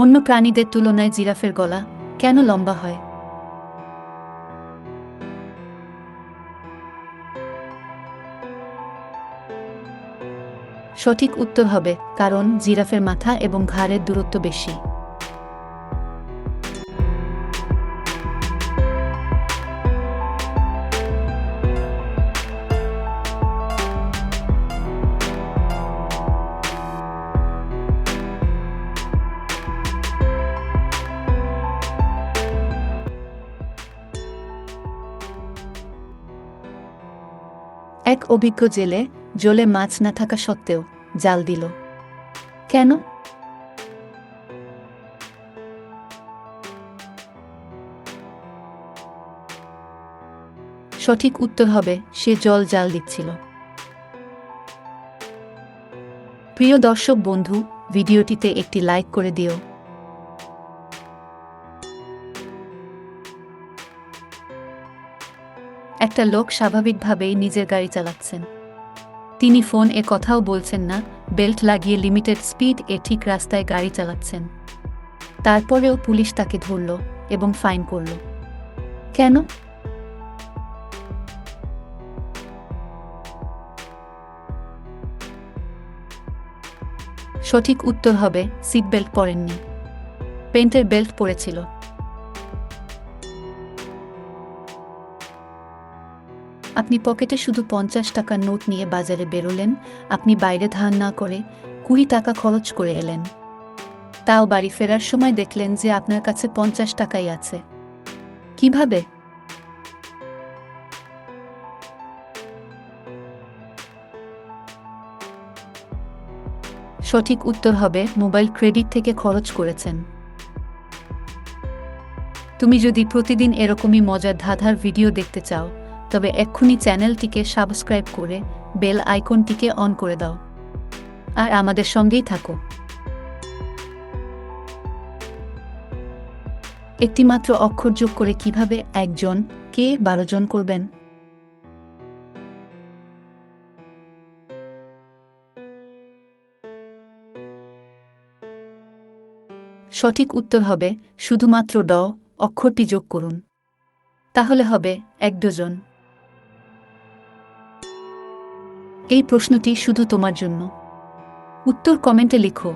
অন্য প্রাণীদের তুলনায় জিরাফের গলা কেন লম্বা হয়? সঠিক উত্তর হবে কারণ জিরাফের মাথা এবং ঘাড়ের দূরত্ব বেশি। এক অভিজ্ঞ জেলে জলে মাছ না থাকা সত্ত্বেও জাল দিল। কেন? সঠিক উত্তর হবে সে জল জাল দিচ্ছিল। প্রিয় দর্শক বন্ধু, ভিডিওটিতে একটি লাইক করে দিও। একটা লোক স্বাভাবিকভাবেই নিজের গাড়ি চালাচ্ছেন। তিনি ফোন এ কথাও বলছেন না, বেল্ট লাগিয়ে লিমিটেড স্পিড এ ঠিক রাস্তায় গাড়ি চালাচ্ছেন। তারপরেও পুলিশ তাকে ধরল এবং ফাইন করল। কেন? সঠিক উত্তর হবে সিট বেল্ট পরেননি, পেন্টের বেল্ট পরেছিল। আপনি পকেটে শুধু 50 টাকার নোট নিয়ে বাজারে বেরোলেন, আপনি বাইরে ধার না করে 20 টাকা খরচ করে এলেন। তাও বাড়ি ফেরার সময় দেখলেন যে আপনার কাছে 50 টাকাই আছে। কিভাবে? সঠিক উত্তর হবে মোবাইল ক্রেডিট থেকে খরচ করেছেন। তুমি যদি প্রতিদিন এরকমই মজার ধাঁধার ভিডিও দেখতে চাও, তবে এক্ষুনি চ্যানেলটিকে সাবস্ক্রাইব করে বেল আইকনটিকে অন করে দাও আর আমাদের সঙ্গেই থাকো। একটিমাত্র অক্ষর যোগ করে কিভাবে একজন কে 12 জন করবেন? সঠিক উত্তর হবে শুধুমাত্র ড অক্ষরটি যোগ করুন, তাহলে হবে 1 ডজন। এই প্রশ্নটি শুধু তোমার জন্য। উত্তর কমেন্টে লিখো।